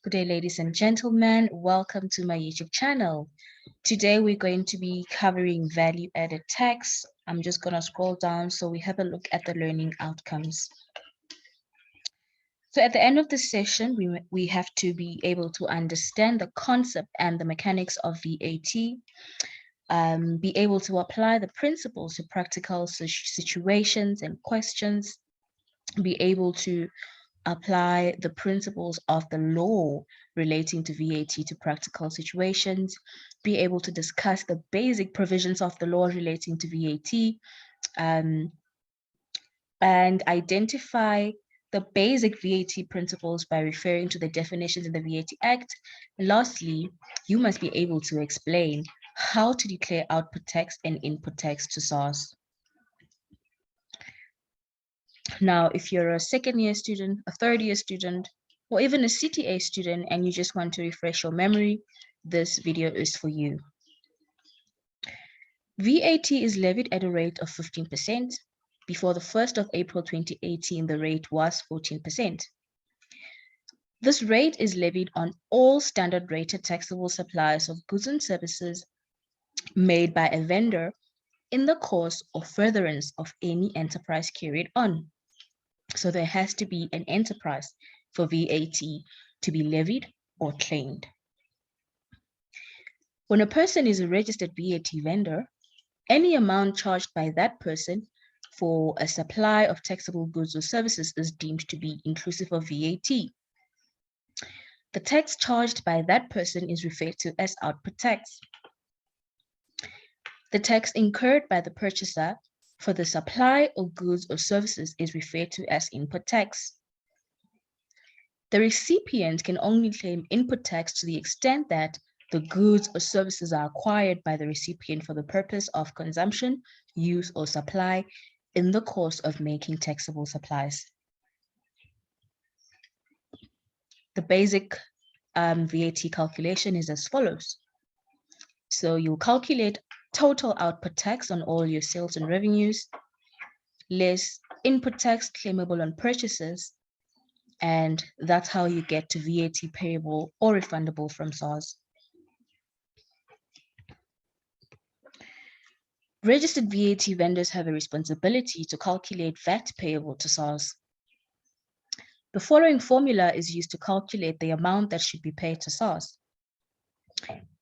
Good day, ladies and gentlemen. Welcome to my YouTube channel. Today, we're going to be covering value-added tax. I'm just going to scroll down so we have a look at the learning outcomes. So at the end of the session, we have to be able to understand the concept and the mechanics of VAT, be able to apply the principles to practical situations and questions, be able to apply the principles of the law relating to VAT to practical situations, be able to discuss the basic provisions of the law relating to VAT, and identify the basic VAT principles by referring to the definitions in the VAT Act. Lastly, you must be able to explain how to declare output tax and input tax to SARS. Now, if you're a second-year student, a third-year student, or even a CTA student, and you just want to refresh your memory, this video is for you. VAT is levied at a rate of 15%. Before the 1st of April 2018, the rate was 14%. This rate is levied on all standard rated taxable supplies of goods and services made by a vendor in the course or furtherance of any enterprise carried on. So there has to be an enterprise for VAT to be levied or claimed. When a person is a registered VAT vendor, any amount charged by that person for a supply of taxable goods or services is deemed to be inclusive of VAT. The tax charged by that person is referred to as output tax. The tax incurred by the purchaser for the supply of goods or services is referred to as input tax. The recipient can only claim input tax to the extent that the goods or services are acquired by the recipient for the purpose of consumption, use, or supply in the course of making taxable supplies. The basic VAT calculation is as follows. So you calculate total output tax on all your sales and revenues, less input tax claimable on purchases, and that's how you get to VAT payable or refundable from SARS. Registered VAT vendors have a responsibility to calculate VAT payable to SARS. The following formula is used to calculate the amount that should be paid to SARS.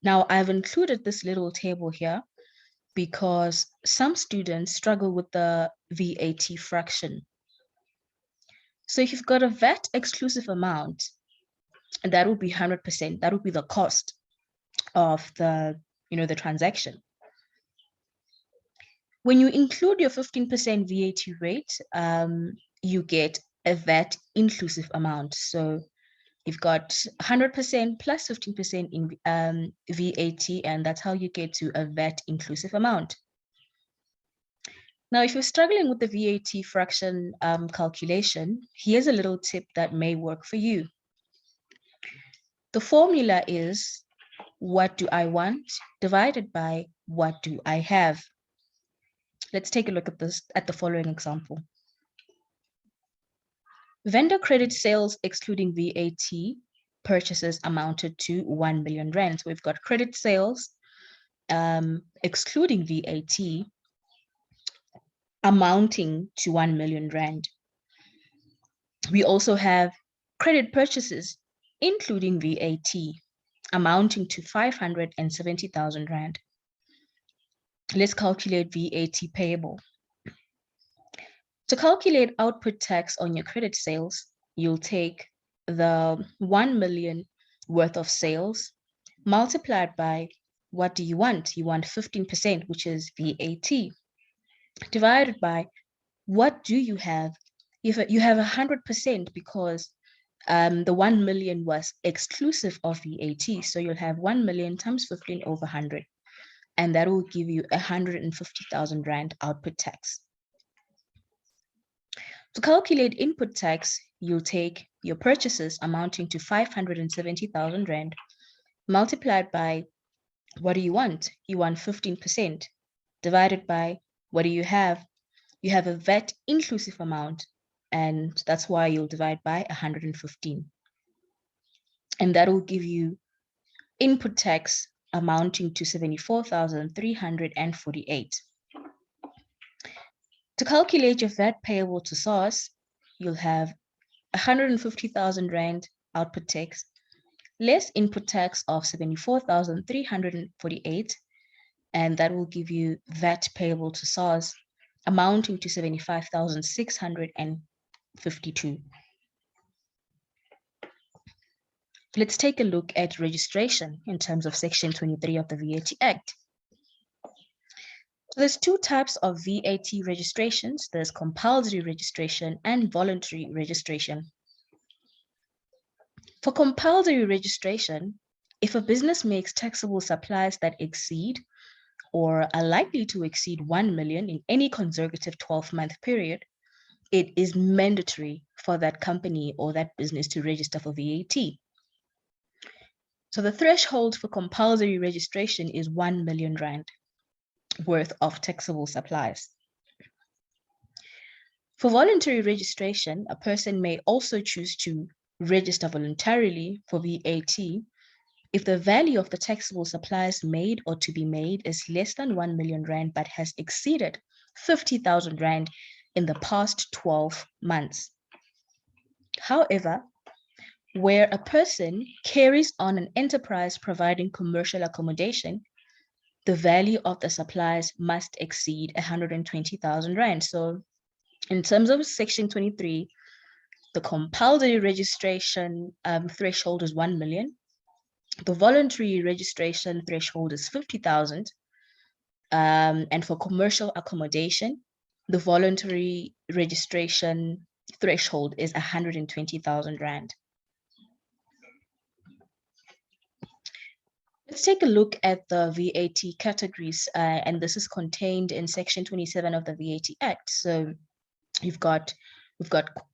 Now, I've included this little table here because some students struggle with the VAT fraction. So if you've got a VAT exclusive amount, and that would be 100%, that would be the cost of the transaction. When you include your 15% VAT rate, you get a VAT inclusive amount. So you've got 100% plus 15% in VAT, and that's how you get to a VAT inclusive amount. Now, if you're struggling with the VAT fraction calculation, here's a little tip that may work for you. The formula is what do I want divided by what do I have. Let's take a look at the following example. Vendor credit sales excluding VAT purchases amounted to 1 million rand. So we've got credit sales excluding VAT amounting to 1 million rand. We also have credit purchases including VAT amounting to 570,000 rand. Let's calculate VAT payable. To calculate output tax on your credit sales, you'll take the 1 million worth of sales multiplied by what do you want? You want 15%, which is VAT, divided by what do you have? You have 100% because the 1 million was exclusive of VAT. So you'll have 1 million times 15 over 100. And that will give you 150,000 rand output tax. To calculate input tax, you'll take your purchases amounting to 570,000 rand multiplied by what do you want? You want 15% divided by what do you have? You have a VAT inclusive amount, and that's why you'll divide by 115. and that will give you input tax amounting to 74,348. To calculate your VAT payable to SARS, you'll have 150,000 Rand output tax, less input tax of 74,348, and that will give you VAT payable to SARS amounting to 75,652. Let's take a look at registration in terms of Section 23 of the VAT Act. So there's two types of VAT registrations. There's compulsory registration and voluntary registration. For compulsory registration, if a business makes taxable supplies that exceed or are likely to exceed 1 million in any consecutive 12-month period, it is mandatory for that company or that business to register for VAT. So the threshold for compulsory registration is 1 million Rand worth of taxable supplies. For voluntary registration, a person may also choose to register voluntarily for VAT if the value of the taxable supplies made or to be made is less than 1 million Rand but has exceeded 50,000 Rand in the past 12 months. However, where a person carries on an enterprise providing commercial accommodation, the value of the supplies must exceed 120,000 Rand. So in terms of Section 23, the compulsory registration threshold is 1 million. The voluntary registration threshold is 50,000. And for commercial accommodation, the voluntary registration threshold is 120,000 Rand. Let's take a look at the VAT categories, and this is contained in Section 27 of the VAT Act. So we've got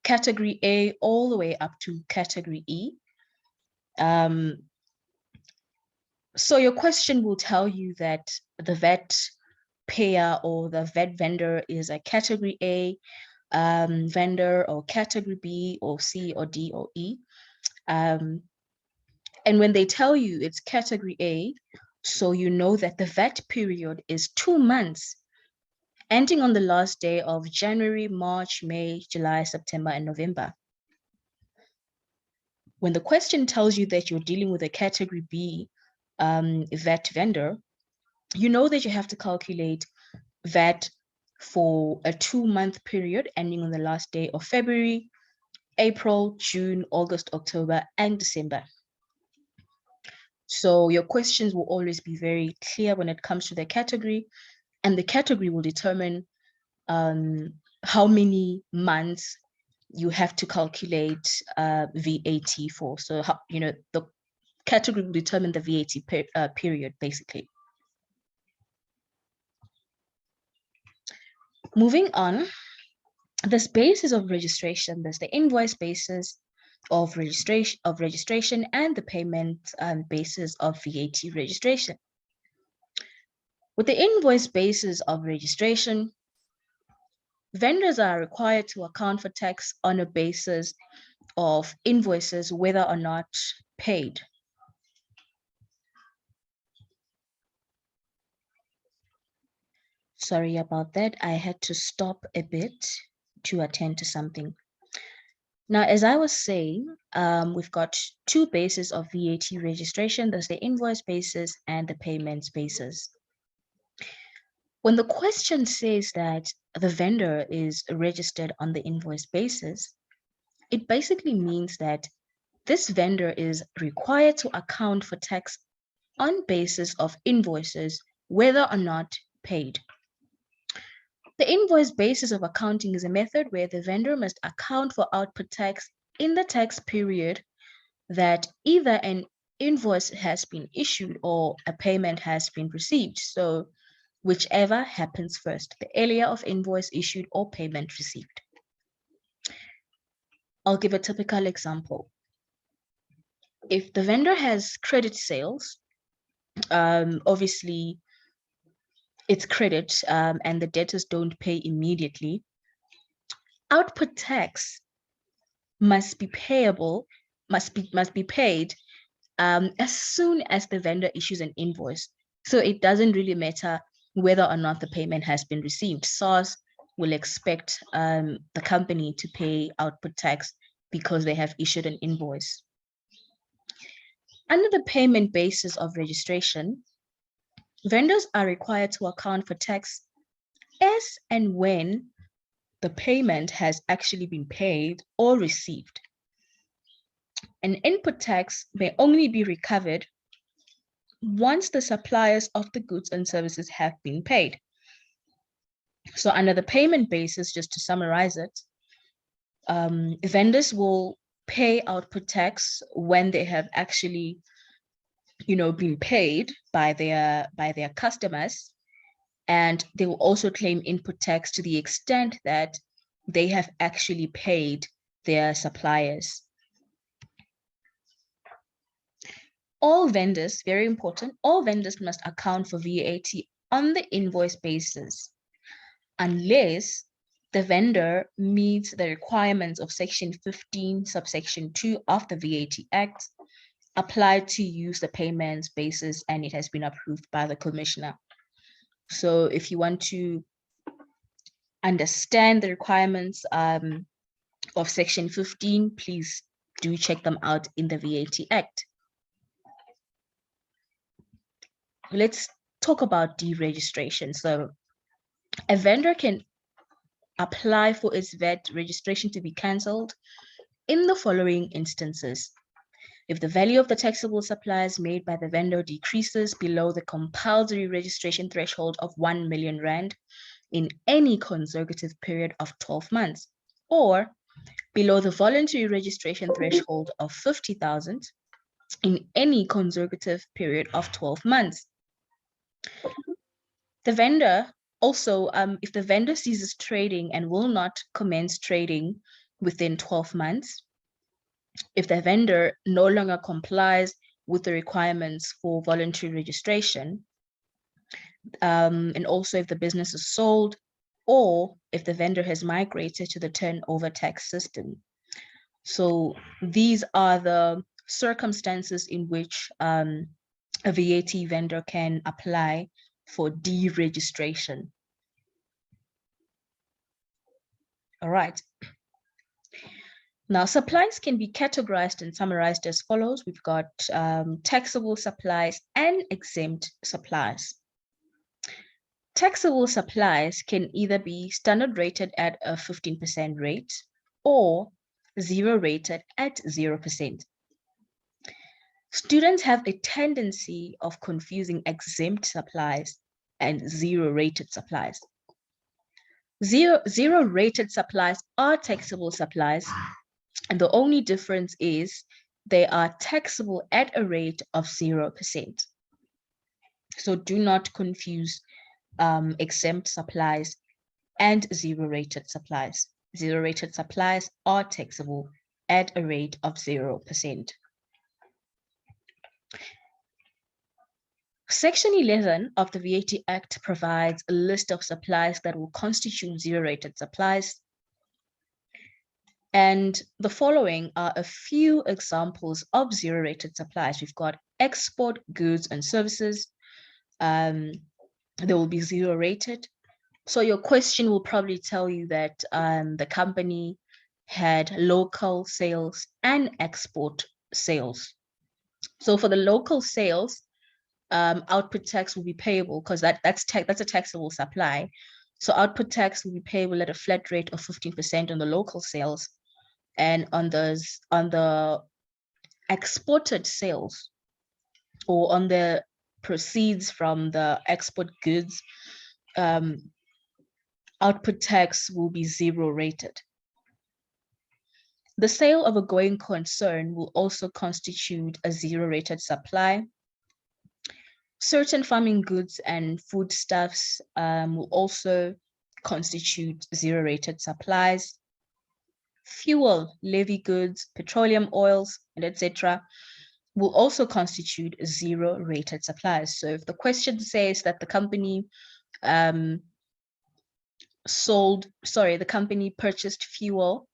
category A all the way up to category E. So your question will tell you that the VAT payer or the VAT vendor is a category A vendor, or category B or C or D or E. And when they tell you it's category A, so you know that the VAT period is 2 months, ending on the last day of January, March, May, July, September, and November. When the question tells you that you're dealing with a category B VAT vendor, you know that you have to calculate VAT for a 2-month period ending on the last day of February, April, June, August, October, and December. So your questions will always be very clear when it comes to the category, and the category will determine how many months you have to calculate VAT for. So how, the category will determine the VAT period, basically. Moving on, this basis of registration, there's the invoice basis of registration and the payment basis of VAT registration. With the invoice basis of registration, vendors are required to account for tax on a basis of invoices, whether or not paid. Sorry about that. I had to stop a bit to attend to something. Now, as I was saying, we've got two bases of VAT registration. There's the invoice basis and the payments basis. When the question says that the vendor is registered on the invoice basis, it basically means that this vendor is required to account for tax on basis of invoices, whether or not paid. The invoice basis of accounting is a method where the vendor must account for output tax in the tax period that either an invoice has been issued or a payment has been received. So whichever happens first, the earlier of invoice issued or payment received. I'll give a typical example. If the vendor has credit sales, obviously it's credit and the debtors don't pay immediately, output tax must be paid as soon as the vendor issues an invoice. So it doesn't really matter whether or not the payment has been received. SARS will expect the company to pay output tax because they have issued an invoice. Under the payment basis of registration, vendors are required to account for tax as and when the payment has actually been paid or received. An input tax may only be recovered once the suppliers of the goods and services have been paid. So under the payment basis, just to summarize it, vendors will pay output tax when they have actually, been paid by their customers, and they will also claim input tax to the extent that they have actually paid their suppliers. All vendors, very important, all vendors must account for VAT on the invoice basis, unless the vendor meets the requirements of Section 15, subsection 2 of the VAT Act, applied to use the payments basis, and it has been approved by the Commissioner. So if you want to understand the requirements of Section 15, please do check them out in the VAT Act. Let's talk about deregistration. So a vendor can apply for its VAT registration to be cancelled in the following instances. If the value of the taxable supplies made by the vendor decreases below the compulsory registration threshold of 1 million rand in any consecutive period of 12 months, or below the voluntary registration threshold of 50,000 in any consecutive period of 12 months. The vendor also, if the vendor ceases trading and will not commence trading within 12 months, if the vendor no longer complies with the requirements for voluntary registration, and also if the business is sold, or if the vendor has migrated to the turnover tax system. So these are the circumstances in which a VAT vendor can apply for deregistration. All right. Now, supplies can be categorized and summarized as follows. We've got taxable supplies and exempt supplies. Taxable supplies can either be standard rated at a 15% rate or zero rated at 0%. Students have a tendency of confusing exempt supplies and zero rated supplies. Zero rated supplies are taxable supplies, and the only difference is they are taxable at a rate of 0%. So do not confuse exempt supplies and zero rated supplies. Zero rated supplies are taxable at a rate of 0%. Section 11 of the VAT Act provides a list of supplies that will constitute zero-rated supplies. And the following are a few examples of zero-rated supplies. We've got export goods and services. They will be zero-rated. So your question will probably tell you that the company had local sales and export sales. So for the local sales, output tax will be payable because that's a taxable supply. So output tax will be payable at a flat rate of 15% on the local sales, and on the exported sales or on the proceeds from the export goods, output tax will be zero rated. The sale of a going concern will also constitute a zero rated supply. Certain farming goods and foodstuffs will also constitute zero-rated supplies. Fuel, levy goods, petroleum oils, and etc. will also constitute zero-rated supplies. So if the question says that the company the company purchased fuel,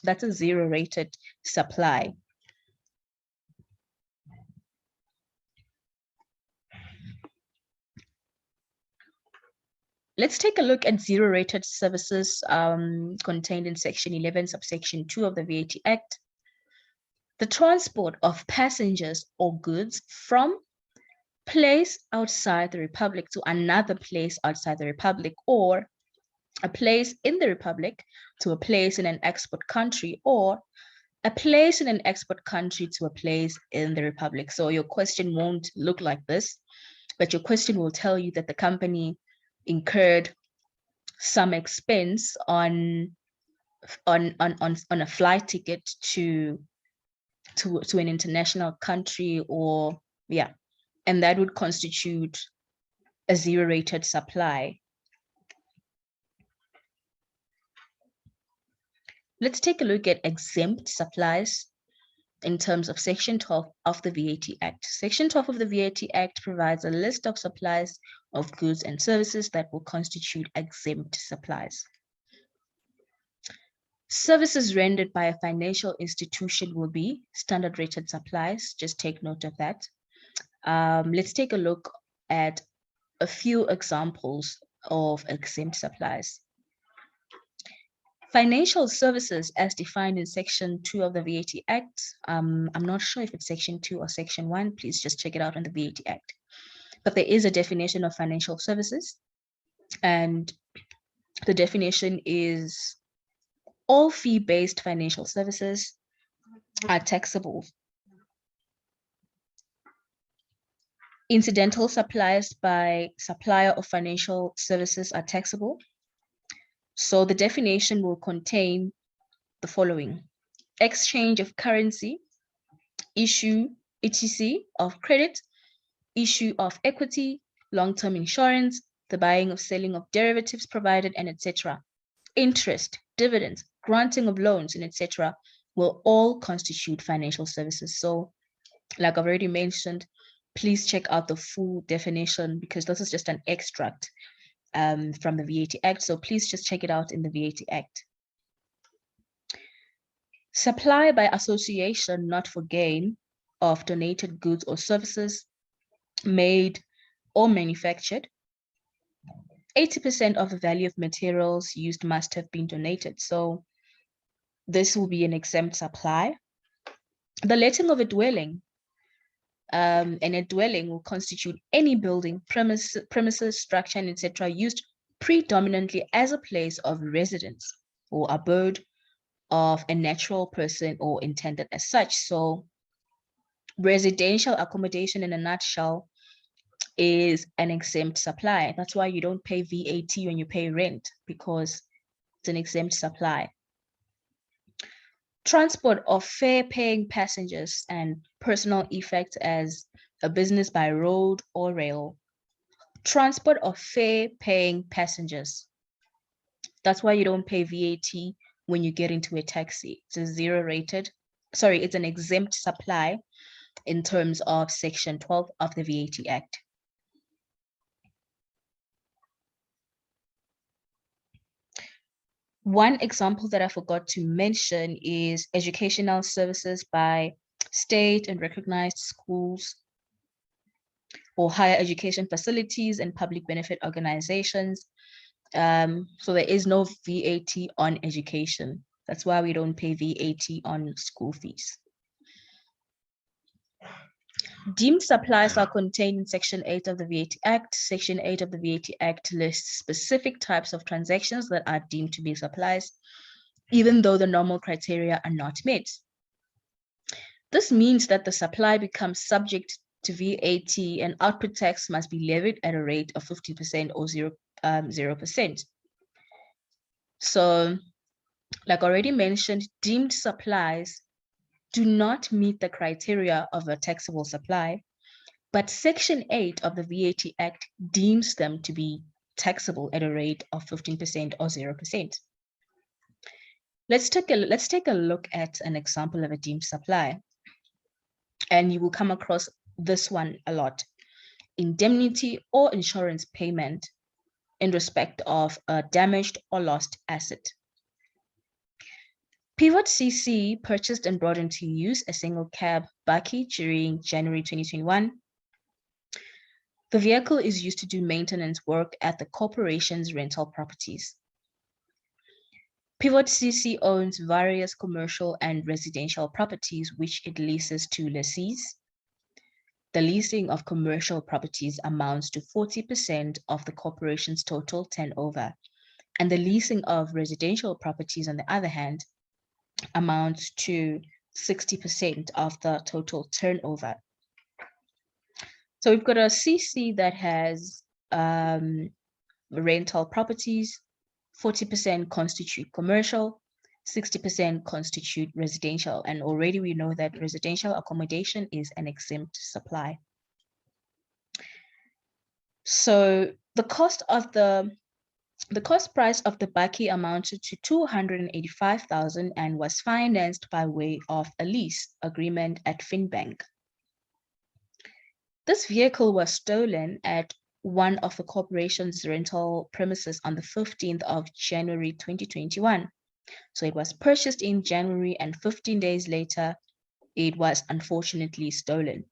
that's a zero-rated supply. Let's take a look at zero-rated services contained in Section 11, subsection 2 of the VAT Act. The transport of passengers or goods from place outside the Republic to another place outside the Republic, or a place in the Republic to a place in an export country, or a place in an export country to a place in the Republic. So your question won't look like this, but your question will tell you that the company incurred some expense on a flight ticket to an international country, or yeah, and that would constitute a zero-rated supply. Let's take a look at exempt supplies in terms of Section 12 of the VAT Act. Section 12 of the VAT Act provides a list of supplies of goods and services that will constitute exempt supplies. Services rendered by a financial institution will be standard rated supplies. Just take note of that. Let's take a look at a few examples of exempt supplies. Financial services as defined in Section 2 of the VAT Act. I'm not sure if it's Section 2 or Section 1. Please just check it out in the VAT Act. But there is a definition of financial services, and the definition is all fee-based financial services are taxable. Incidental supplies by supplier of financial services are taxable. So the definition will contain the following: exchange of currency, issue, etc. of credit, issue of equity, long-term insurance, the buying or selling of derivatives provided, and etc. Interest, dividends, granting of loans, and etc. will all constitute financial services. So, like I've already mentioned, please check out the full definition, because this is just an extract from the VAT Act. So please just check it out in the VAT Act. Supply by association, not for gain, of donated goods or services made or manufactured. 80% of the value of materials used must have been donated. So this will be an exempt supply. The letting of a dwelling, and a dwelling will constitute any building, premises, structure, and etc. used predominantly as a place of residence or abode of a natural person or intended as such. So residential accommodation, in a nutshell, is an exempt supply. That's why you don't pay VAT when you pay rent, because it's an exempt supply. Transport of fare-paying passengers and personal effects as a business by road or rail. Transport of fare-paying passengers. That's why you don't pay VAT when you get into a taxi. It's a zero-rated, sorry, it's an exempt supply in terms of Section 12 of the VAT Act. One example that I forgot to mention is educational services by state and recognized schools or higher education facilities and public benefit organizations. So there is no VAT on education. That's why we don't pay VAT on school fees. Deemed supplies are contained in Section 8 of the VAT Act. Section 8 of the VAT Act lists specific types of transactions that are deemed to be supplies, even though the normal criteria are not met. This means that the supply becomes subject to VAT, and output tax must be levied at a rate of 50% or 0%. So, like already mentioned, deemed supplies do not meet the criteria of a taxable supply, but Section 8 of the VAT Act deems them to be taxable at a rate of 15% or 0%. Let's take a look at an example of a deemed supply, and you will come across this one a lot: indemnity or insurance payment in respect of a damaged or lost asset. Pivot CC purchased and brought into use a single cab bakkie during January 2021. The vehicle is used to do maintenance work at the corporation's rental properties. Pivot CC owns various commercial and residential properties which it leases to lessees. The leasing of commercial properties amounts to 40% of the corporation's total turnover, and the leasing of residential properties, on the other hand, amounts to 60% of the total turnover. So we've got a CC that has rental properties, 40% constitute commercial, 60% constitute residential. And already we know that residential accommodation is an exempt supply. So the cost price of the bakkie amounted to 285,000 and was financed by way of a lease agreement at Finbank. This vehicle was stolen at one of the corporation's rental premises on the 15th of January 2021. So it was purchased in January, and 15 days later, it was unfortunately stolen.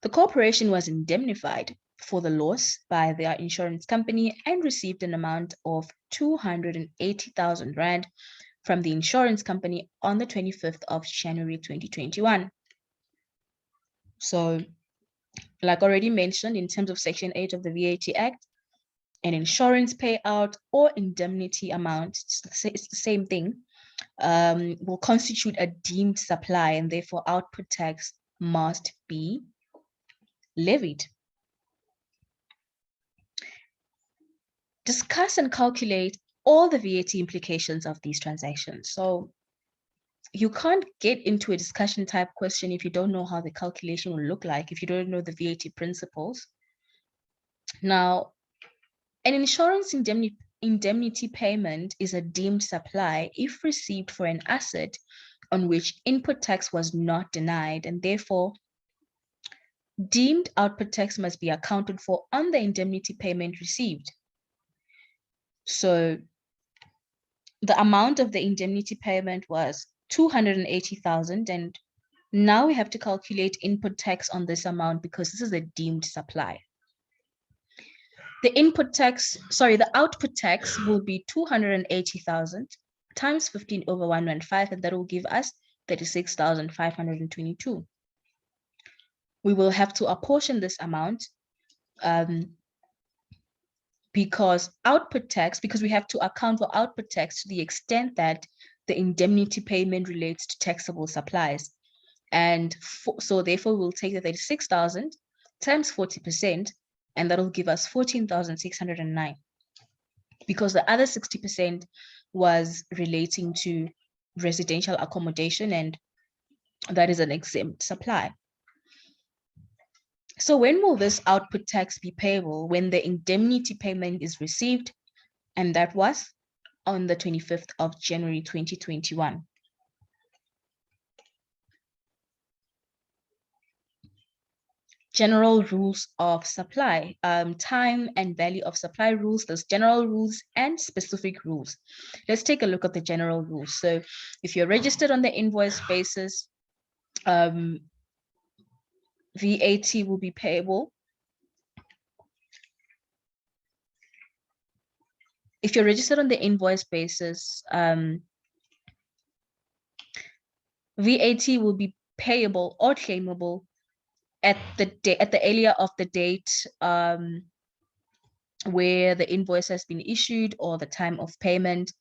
The corporation was indemnified for the loss by their insurance company and received an amount of 280,000 Rand from the insurance company on the 25th of January 2021. So, like already mentioned, in terms of Section 8 of the VAT Act, an insurance payout or indemnity amount, it's the same thing, will constitute a deemed supply, and therefore output tax must be levied. Discuss and calculate all the VAT implications of these transactions. So you can't get into a discussion type question if you don't know how the calculation will look like, if you don't know the VAT principles. Now, an insurance indemnity payment is a deemed supply if received for an asset on which input tax was not denied, and therefore deemed output tax must be accounted for on the indemnity payment received. So the amount of the indemnity payment was 280,000, and now we have to calculate input tax on this amount because this is a deemed supply. The output tax will be 280,000 times 15 over 115, and that will give us 36,522. We will have to apportion this amount because we have to account for output tax to the extent that the indemnity payment relates to taxable supplies. And so therefore we'll take the 36,000 times 40%, and that'll give us 14,609, because the other 60% was relating to residential accommodation, and that is an exempt supply. So when will this output tax be payable? When the indemnity payment is received, and that was on the 25th of January 2021. General rules of supply, time and value of supply rules. There's general rules and specific rules. Let's take a look at the general rules. So if you're registered on the invoice basis, VAT will be payable. If you're registered on the invoice basis, VAT will be payable or claimable at the earlier of the date where the invoice has been issued or the time of payment,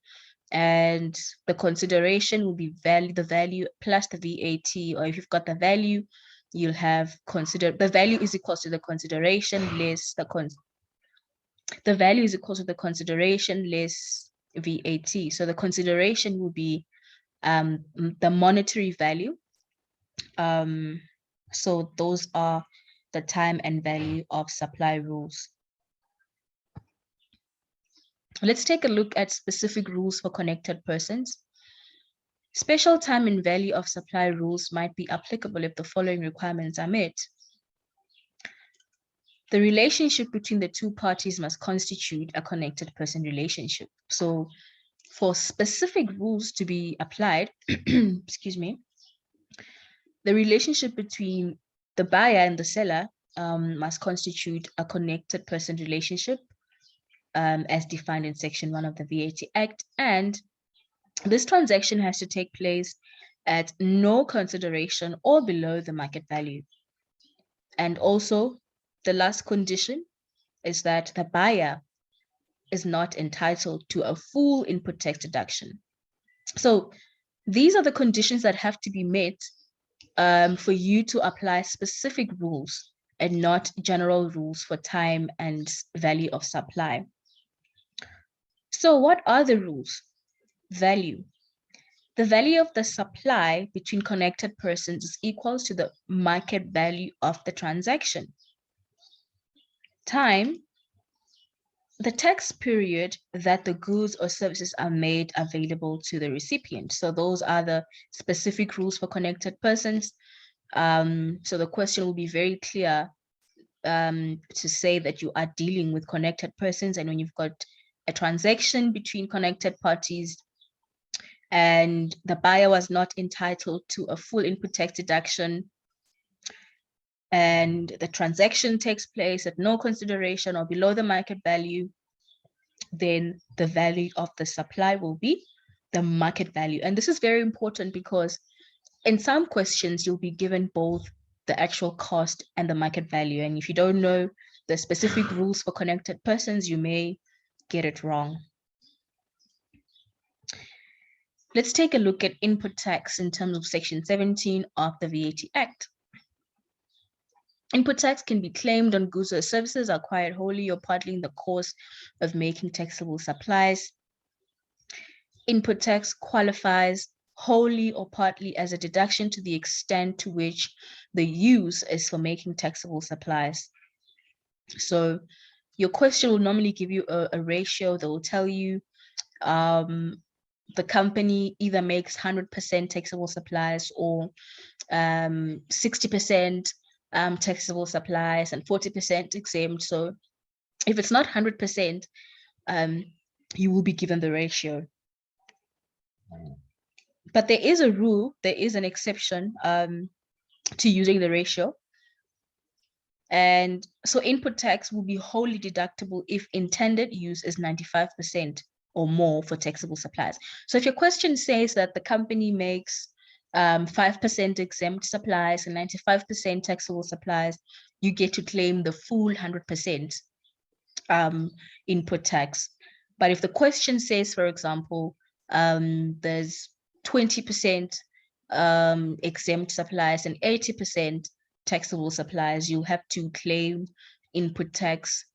and the consideration will be the value plus the VAT, or if you've got the value, you'll have the value is equal to the consideration less the value is equal to the consideration less VAT. So the consideration will be the monetary value. So those are the time and value of supply rules. Let's take a look at specific rules for connected persons. Special time and value of supply rules might be applicable if the following requirements are met. The relationship between the two parties must constitute a connected person relationship. So for specific rules to be applied, excuse me, the relationship between the buyer and the seller must constitute a connected person relationship as defined in Section 1 of the VAT Act. And this transaction has to take place at no consideration or below the market value. And also, the last condition is that the buyer is not entitled to a full input tax deduction. So these are the conditions that have to be met for you to apply specific rules and not general rules for time and value of supply. So what are the rules? Value. The value of the supply between connected persons is equal to the market value of the transaction. Time. The tax period that the goods or services are made available to the recipient. So those are the specific rules for connected persons. So the question will be very clear to say that you are dealing with connected persons, and when you've got a transaction between connected parties and the buyer was not entitled to a full input tax deduction, and the transaction takes place at no consideration or below the market value, then the value of the supply will be the market value. And this is very important because in some questions, you'll be given both the actual cost and the market value. And if you don't know the specific rules for connected persons, you may get it wrong. Let's take a look at input tax in terms of Section 17 of the VAT Act. Input tax can be claimed on goods or services acquired wholly or partly in the course of making taxable supplies. Input tax qualifies wholly or partly as a deduction to the extent to which the use is for making taxable supplies. So your question will normally give you a ratio that will tell you the company either makes 100% taxable supplies or 60% taxable supplies and 40% exempt. So if it's not 100%, you will be given the ratio. But there is a rule, there is an exception to using the ratio. And so input tax will be wholly deductible if intended use is 95% or more for taxable supplies. So if your question says that the company makes 5% exempt supplies and 95% taxable supplies, you get to claim the full 100% input tax. But if the question says, for example, there's 20% exempt supplies and 80% taxable supplies, you'll have to claim input tax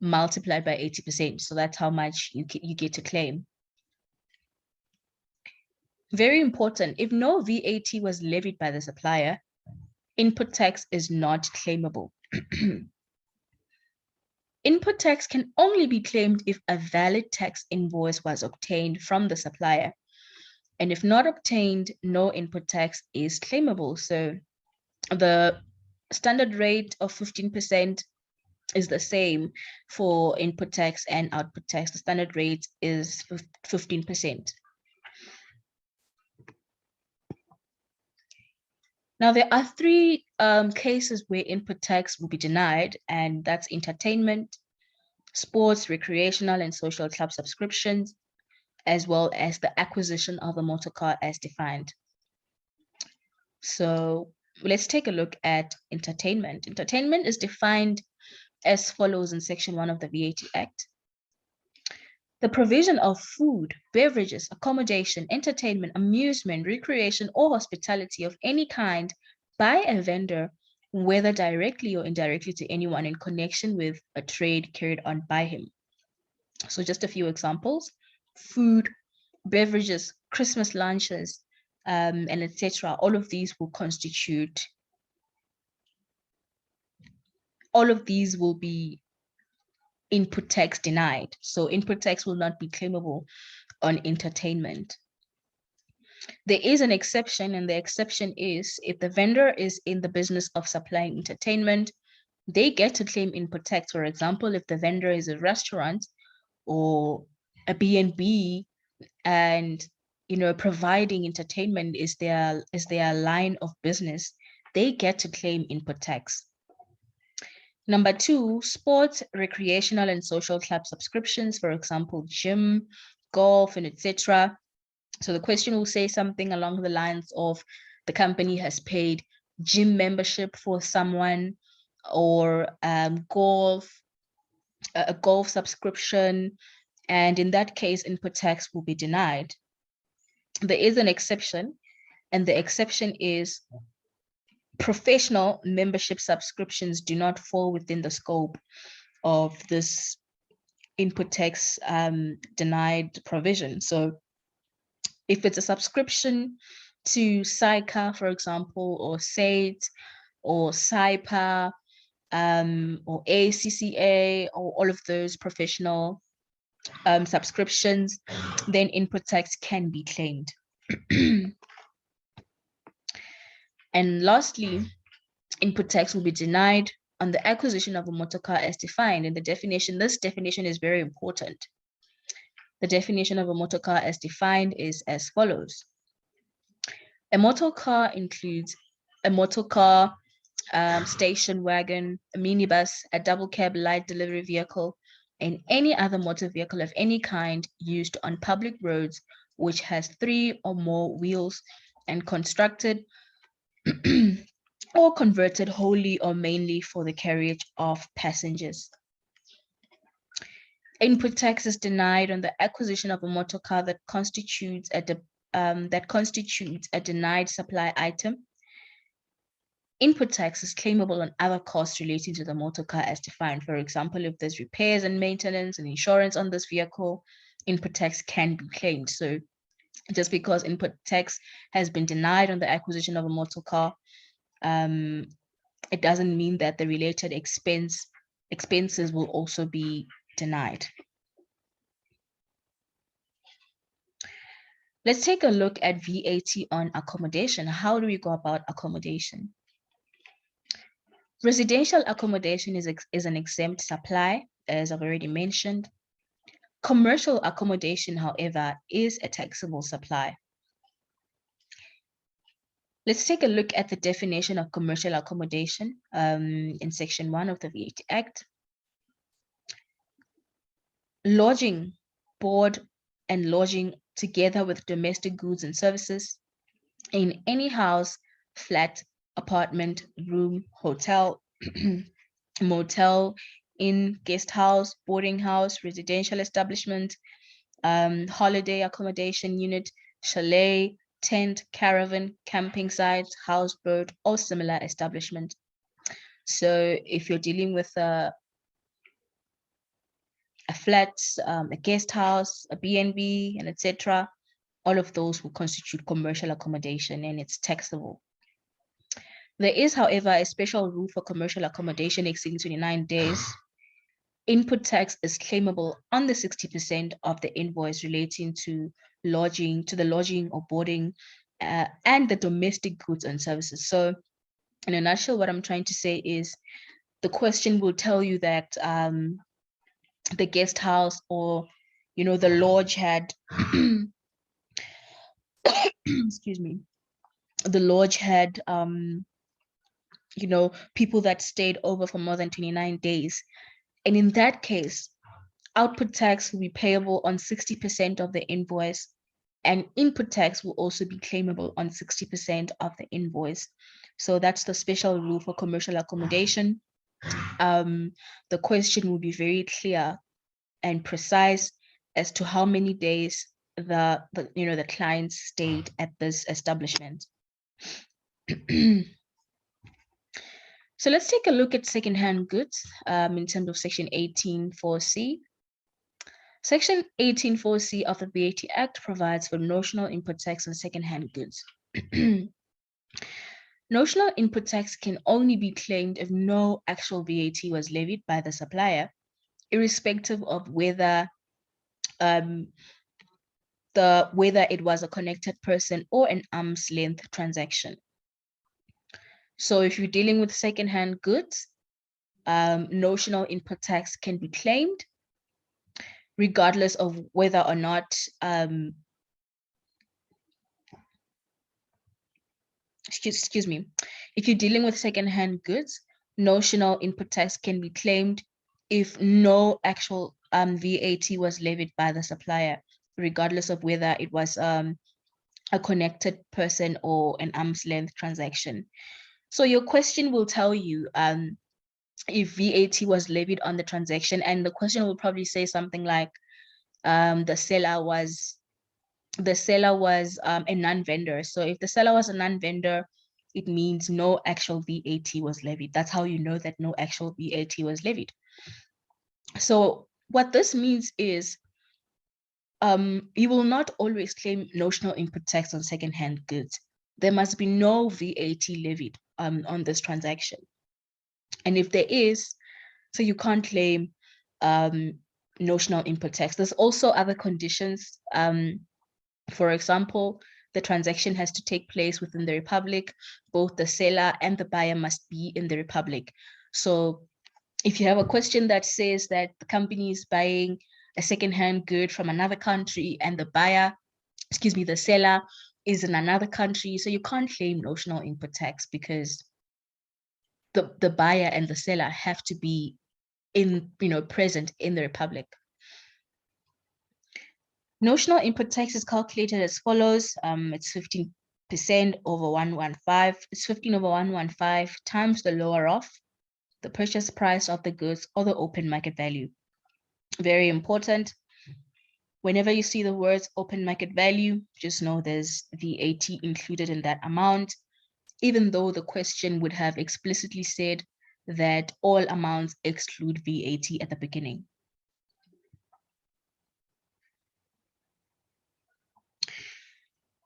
multiplied by 80%. So that's how much you get to claim. Very important, if no VAT was levied by the supplier, input tax is not claimable. Input tax can only be claimed if a valid tax invoice was obtained from the supplier. And if not obtained, no input tax is claimable. So the standard rate of 15% is the same for input tax and output tax. The standard rate is 15%. Now, there are three cases where input tax will be denied, and that's entertainment, sports, recreational, and social club subscriptions, as well as the acquisition of a motor car as defined. So let's take a look at entertainment. Entertainment is defined as follows in Section 1 of the VAT Act. The provision of food, beverages, accommodation, entertainment, amusement, recreation, or hospitality of any kind by a vendor, whether directly or indirectly to anyone in connection with a trade carried on by him. So just a few examples: food, beverages, Christmas lunches, and etc. All of these will be input tax denied. So input tax will not be claimable on entertainment. There is an exception, and the exception is if the vendor is in the business of supplying entertainment, they get to claim input tax. For example, if the vendor is a restaurant or a B&B and providing entertainment is their line of business, they get to claim input tax. Number 2, sports, recreational and social club subscriptions, for example, gym, golf, and etc. So the question will say something along the lines of the company has paid gym membership for someone, or golf, a golf subscription, and in that case, input tax will be denied. There is an exception, and the exception is professional membership subscriptions do not fall within the scope of this input tax denied provision. So if it's a subscription to SICA, for example, or SAIT, or SIPA, or ACCA, or all of those professional subscriptions, then input tax can be claimed. And lastly, input tax will be denied on the acquisition of a motor car as defined in the definition. This definition is very important. The definition of a motor car as defined is as follows. A motor car includes a motor car, station wagon, a minibus, a double cab light delivery vehicle, and any other motor vehicle of any kind used on public roads which has 3 or more wheels and constructed or converted wholly or mainly for the carriage of passengers. Input tax is denied on the acquisition of a motor car that constitutes a denied supply item. Input tax is claimable on other costs relating to the motor car as defined. For example, if there's repairs and maintenance and insurance on this vehicle, input tax can be claimed. So just because input tax has been denied on the acquisition of a motor car, it doesn't mean that the related expenses will also be denied. Let's take a look at VAT on accommodation. How do we go about accommodation? Residential accommodation is an exempt supply, as I've already mentioned. Commercial accommodation, however, is a taxable supply. Let's take a look at the definition of commercial accommodation in Section 1 of the VAT Act. Lodging, board, and lodging together with domestic goods and services in any house, flat, apartment, room, hotel, motel, inn, guest house, boarding house, residential establishment, holiday accommodation unit, chalet, tent, caravan, camping site, houseboat, or similar establishment. So if you're dealing with a flat, a guest house, a B&B, and etc., all of those will constitute commercial accommodation and it's taxable. There is, however, a special rule for commercial accommodation exceeding 29 days. Input tax is claimable on the 60% of the invoice relating to the lodging or boarding and the domestic goods and services. So in a nutshell, what I'm trying to say is the question will tell you that the guest house or, the lodge had, excuse me, the lodge had, people that stayed over for more than 29 days. And in that case, output tax will be payable on 60% of the invoice, and input tax will also be claimable on 60% of the invoice. So that's the special rule for commercial accommodation. The question will be very clear and precise as to how many days the client stayed at this establishment. So let's take a look at secondhand goods in terms of Section 18(4)(c). Section 18(4)(c) of the VAT Act provides for notional input tax on secondhand goods. Notional input tax can only be claimed if no actual VAT was levied by the supplier, irrespective of whether it was a connected person or an arm's length transaction. So if you're dealing with secondhand goods, notional input tax can be claimed regardless of whether or not, excuse me, if you're dealing with secondhand goods, notional input tax can be claimed if no actual VAT was levied by the supplier, regardless of whether it was a connected person or an arm's length transaction. So your question will tell you if VAT was levied on the transaction, and the question will probably say something like the seller was a non-vendor. So if the seller was a non-vendor, it means no actual VAT was levied. That's how you know that no actual VAT was levied. So what this means is you will not always claim notional input tax on secondhand goods. There must be no VAT levied on this transaction. And if there is, so you can't claim notional input tax. There's also other conditions. For example, the transaction has to take place within the Republic. Both the seller and the buyer must be in the Republic. So if you have a question that says that the company is buying a secondhand good from another country and the seller is in another country, so you can't claim notional input tax because the buyer and the seller have to be present in the Republic. Notional input tax is calculated as follows. It's 15% over 115. It's 15 over 115 times the lower of the purchase price of the goods or the open market value. Very important. Whenever you see the words open market value, just know there's VAT included in that amount, even though the question would have explicitly said that all amounts exclude VAT at the beginning.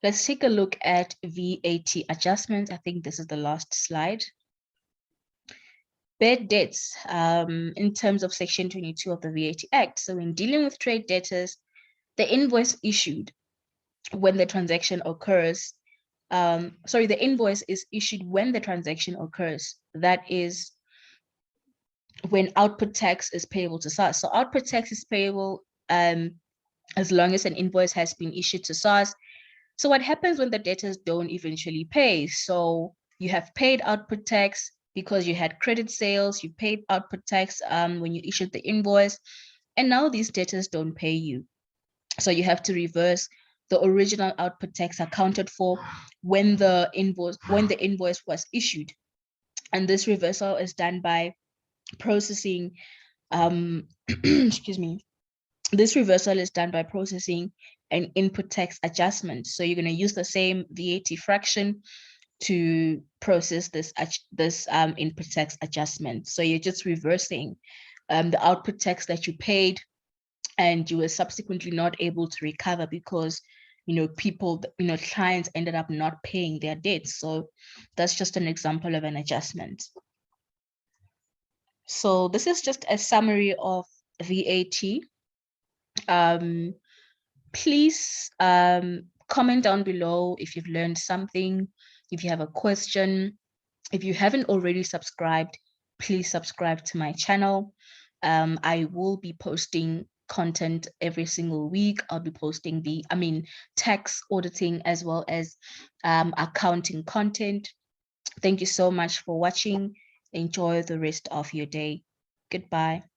Let's take a look at VAT adjustments. I think this is the last slide. Bad debts in terms of Section 22 of the VAT Act. So in dealing with trade debtors, the invoice issued when the transaction occurs, the invoice is issued when the transaction occurs. That is when output tax is payable to SARS. So output tax is payable as long as an invoice has been issued to SARS. So what happens when the debtors don't eventually pay? So you have paid output tax because you had credit sales, you paid output tax when you issued the invoice, and now these debtors don't pay you. So you have to reverse the original output tax accounted for when the invoice was issued. And this reversal is done by processing, excuse me, this reversal is done by processing an input tax adjustment. So you're going to use the same VAT fraction to process this input tax adjustment. So you're just reversing the output tax that you paid and you were subsequently not able to recover because clients ended up not paying their debts. So that's just an example of an adjustment. So this is just a summary of VAT. Please comment down below if you've learned something, if you have a question. If you haven't already subscribed, please subscribe to my channel. I will be posting content every single week. I'll be posting tax auditing as well as accounting content. Thank you so much for watching. Enjoy the rest of your day. Goodbye.